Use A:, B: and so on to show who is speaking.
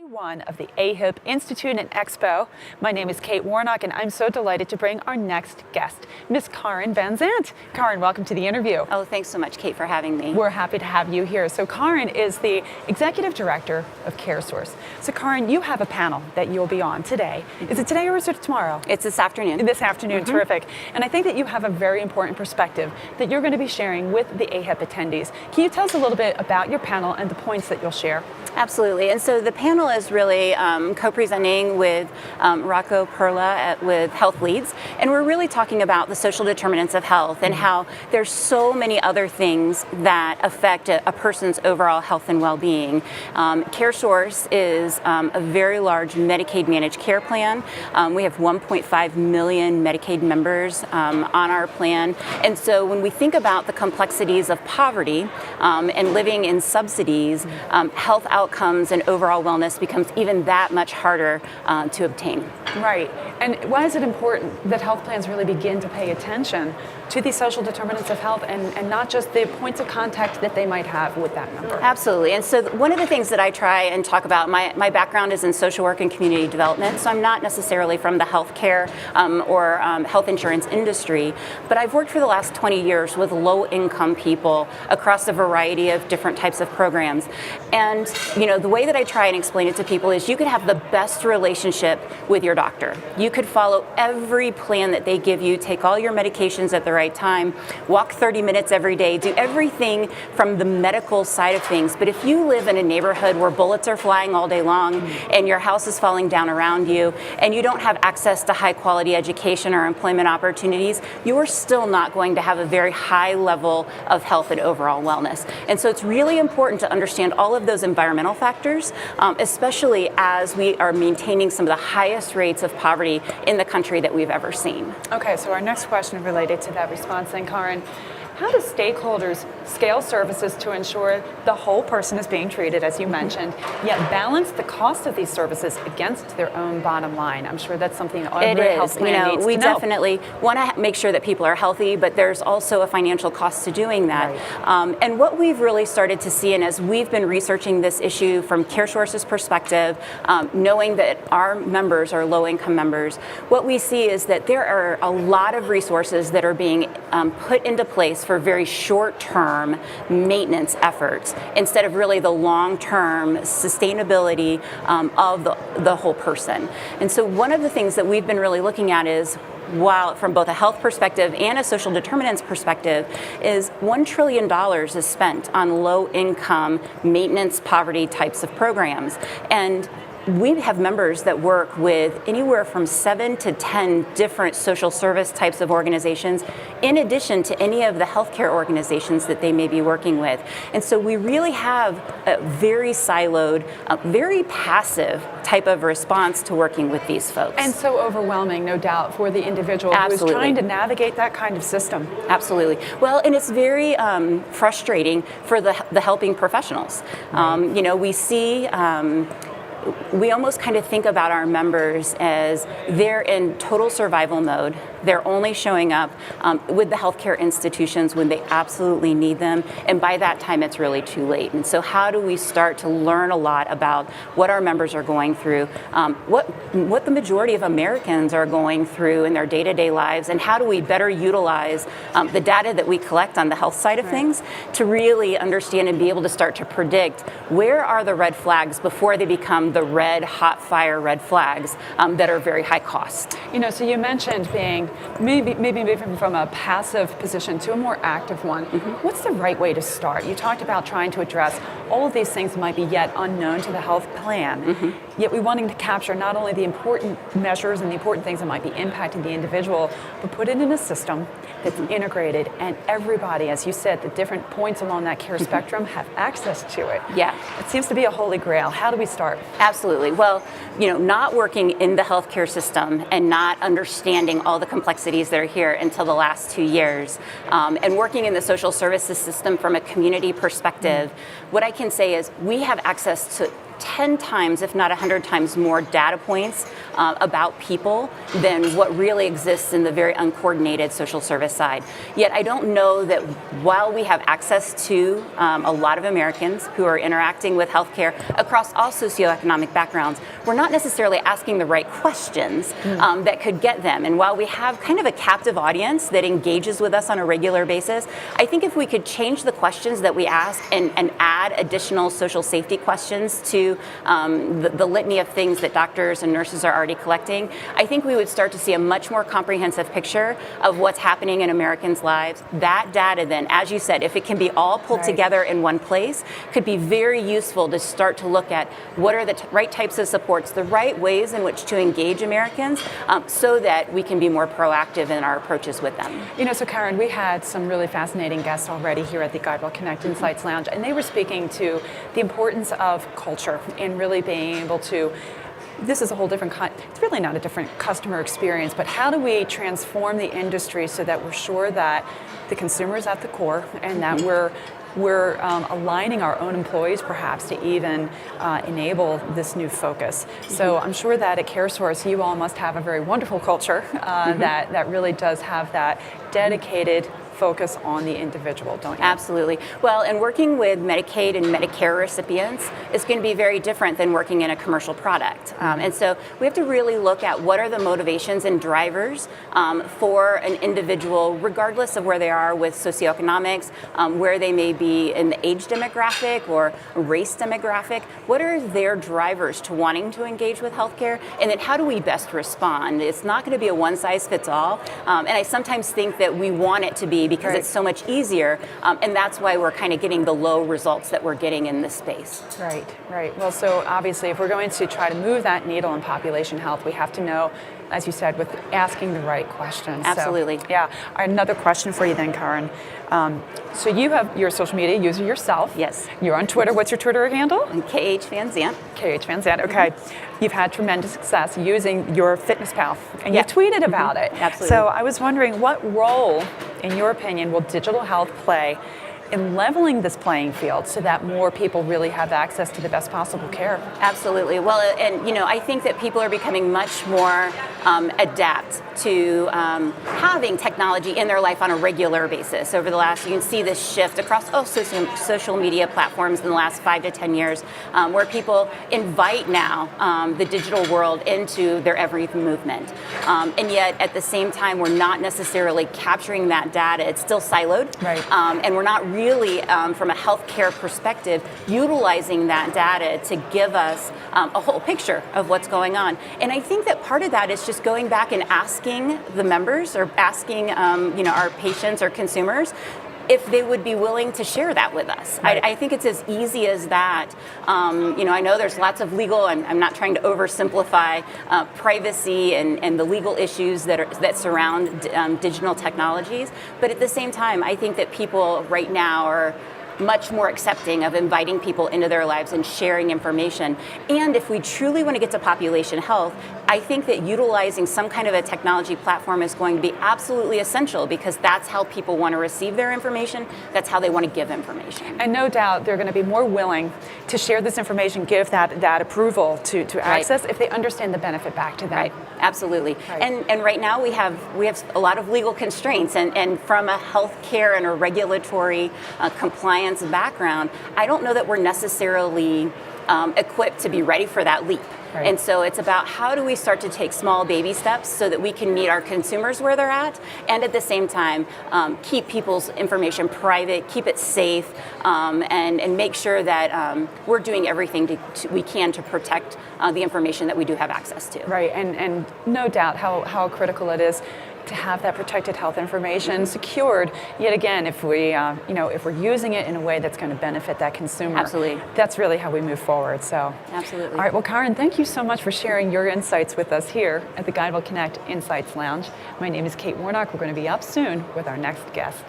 A: one of the AHIP Institute and Expo. My name is Kate Warnock, and I'm so delighted to bring our next guest, Miss Karin VanZant. Karin, welcome to the interview.
B: Oh, thanks so much, Kate, for having me.
A: We're happy to have you here. So Karin is the Executive Director of CareSource. So Karin, you have a panel that you'll be on today. Is it today or is it tomorrow?
B: It's this afternoon.
A: This afternoon, terrific. And I think that you have a very important perspective that you're going to be sharing with the AHIP attendees. Can you tell us a little bit about your panel and the points that you'll share?
B: Absolutely. And so the panel is really co-presenting with Rocco Perla with Health Leads. And we're really talking about the social determinants of health and how there's so many other things that affect a person's overall health and well-being. CareSource is a very large Medicaid managed care plan. We have 1.5 million Medicaid members on our plan. And so when we think about the complexities of poverty and living in subsidies, health outcomes and overall wellness becomes even that much harder to obtain.
A: Right. And why is it important that health plans really begin to pay attention to these social determinants of health and not just the points of contact that they might have with that member?
B: Absolutely. And so one of the things that I try and talk about, my background is in social work and community development, so I'm not necessarily from the healthcare or health insurance industry, but I've worked for the last 20 years with low-income people across a variety of different types of programs. And the way that I try and explain it to people is you could have the best relationship with your doctor. You could follow every plan that they give you, take all your medications at the right time, walk 30 minutes every day, do everything from the medical side of things. But if you live in a neighborhood where bullets are flying all day long and your house is falling down around you and you don't have access to high quality education or employment opportunities, you are still not going to have a very high level of health and overall wellness. And so it's really important to understand all of those environmental factors, especially as we are maintaining some of the highest rates of poverty in the country that we've ever seen.
A: Okay, so our next question related to that response then, Karin. How do stakeholders scale services to ensure the whole person is being treated, as you mentioned, yet balance the cost of these services against their own bottom line? I'm sure that's something that every health plan needs to know.
B: We definitely want to make sure that people are healthy, but there's also a financial cost to doing that. Right. And what we've really started to see, and as we've been researching this issue from CareSource's perspective, knowing that our members are low-income members, what we see is that there are a lot of resources that are being put into place for very short-term maintenance efforts instead of really the long-term sustainability of the whole person. And so one of the things that we've been really looking at is, while from both a health perspective and a social determinants perspective, is $1 trillion is spent on low-income maintenance poverty types of programs. And we have members that work with anywhere from 7 to 10 different social service types of organizations, in addition to any of the healthcare organizations that they may be working with. And so we really have a very siloed, very passive type of response to working with these folks.
A: And so overwhelming, no doubt, for the individual who is trying to navigate that kind of system.
B: Absolutely. Well, and it's very frustrating for the helping professionals. Right. We see we almost kind of think about our members as they're in total survival mode. They're only showing up with the healthcare institutions when they absolutely need them, and by that time it's really too late. And so how do we start to learn a lot about what our members are going through, what the majority of Americans are going through in their day-to-day lives, and how do we better utilize the data that we collect on the health side of things to really understand and be able to start to predict where are the red flags before they become the red hot fire red flags that are very high cost.
A: So you mentioned being maybe moving from a passive position to a more active one. What's the right way to start? You talked about trying to address all of these things that might be yet unknown to the health plan, yet we're wanting to capture not only the important measures and the important things that might be impacting the individual, but put it in a system that's integrated and everybody, as you said, the different points along that care spectrum have access to it.
B: Yeah.
A: It seems to be a holy grail. How do we start?
B: Absolutely. Well, not working in the healthcare system and not understanding all the complexities that are here until the last 2 years, and working in the social services system from a community perspective, what I can say is we have access to 10 times, if not 100 times more data points about people than what really exists in the very uncoordinated social service side. Yet I don't know that while we have access to a lot of Americans who are interacting with healthcare across all socioeconomic backgrounds, we're not necessarily asking the right questions that could get them. And while we have kind of a captive audience that engages with us on a regular basis, I think if we could change the questions that we ask and add additional social safety questions to the litany of things that doctors and nurses are already collecting, I think we would start to see a much more comprehensive picture of what's happening in Americans' lives. That data then, as you said, if it can be all pulled together in one place, could be very useful to start to look at what are the right types of supports, the right ways in which to engage Americans so that we can be more proactive in our approaches with them.
A: You know, so Karin, we had some really fascinating guests already here at the GuideWell Connect Insights Lounge, and they were speaking to the importance of culture and really being able to, this is a whole different, it's really not a different customer experience, but how do we transform the industry so that we're sure that the consumer is at the core and that we're aligning our own employees perhaps to even enable this new focus. So I'm sure that at CareSource you all must have a very wonderful culture that really does have that dedicated focus on the individual, don't you?
B: Absolutely. Well, and working with Medicaid and Medicare recipients is going to be very different than working in a commercial product. And so we have to really look at what are the motivations and drivers for an individual, regardless of where they are with socioeconomics, where they may be in the age demographic or race demographic. What are their drivers to wanting to engage with healthcare? And then how do we best respond? It's not going to be a one-size-fits-all. And I sometimes think that we want it to be because it's so much easier, and that's why we're kind of getting the low results that we're getting in this space.
A: Right. Well, so obviously if we're going to try to move that needle in population health, we have to know, as you said, with asking the right questions.
B: Absolutely.
A: So, yeah. Another question for you then, Karin. So you're a social media user yourself.
B: Yes.
A: You're on Twitter. What's your Twitter handle?
B: KH VanZant.
A: KH VanZant, okay. You've had tremendous success using your FitnessPal, and you tweeted about it.
B: Absolutely.
A: So I was wondering, what role, in your opinion, will digital health play in leveling this playing field so that more people really have access to the best possible care?
B: Absolutely. Well, and I think that people are becoming much more adept to having technology in their life on a regular basis. Over the last, you can see this shift across all social media platforms in the last 5 to 10 years, where people invite now the digital world into their every movement. And yet, at the same time, we're not necessarily capturing that data. It's still siloed.
A: Right.
B: And we're not really, from a healthcare perspective, utilizing that data to give us a whole picture of what's going on. And I think that part of that is just going back and asking the members or asking our patients or consumers if they would be willing to share that with us.
A: Right.
B: I think it's as easy as that. I know there's lots of legal, I'm not trying to oversimplify privacy and the legal issues that surround digital technologies, but at the same time, I think that people right now are much more accepting of inviting people into their lives and sharing information. And if we truly want to get to population health, I think that utilizing some kind of a technology platform is going to be absolutely essential because that's how people want to receive their information. That's how they want to give information.
A: And no doubt they're going to be more willing to share this information, give that approval to access if they understand the benefit back to them.
B: Right, absolutely.
A: Right.
B: And right now we have a lot of legal constraints, and from a healthcare and a regulatory compliance background, I don't know that we're necessarily equipped to be ready for that leap.
A: Right.
B: And so it's about how do we start to take small baby steps so that we can meet our consumers where they're at, and at the same time keep people's information private, keep it safe, and make sure that we're doing everything we can to protect the information that we do have access to.
A: Right, and no doubt how critical it is to have that protected health information secured. Yet again, if we, if we're using it in a way that's going to benefit that consumer,
B: absolutely,
A: that's really how we move forward. So,
B: absolutely.
A: All right. Well, Karin, thank you so much for sharing your insights with us here at the GuideWell Connect Insights Lounge. My name is Kate Warnock. We're going to be up soon with our next guest.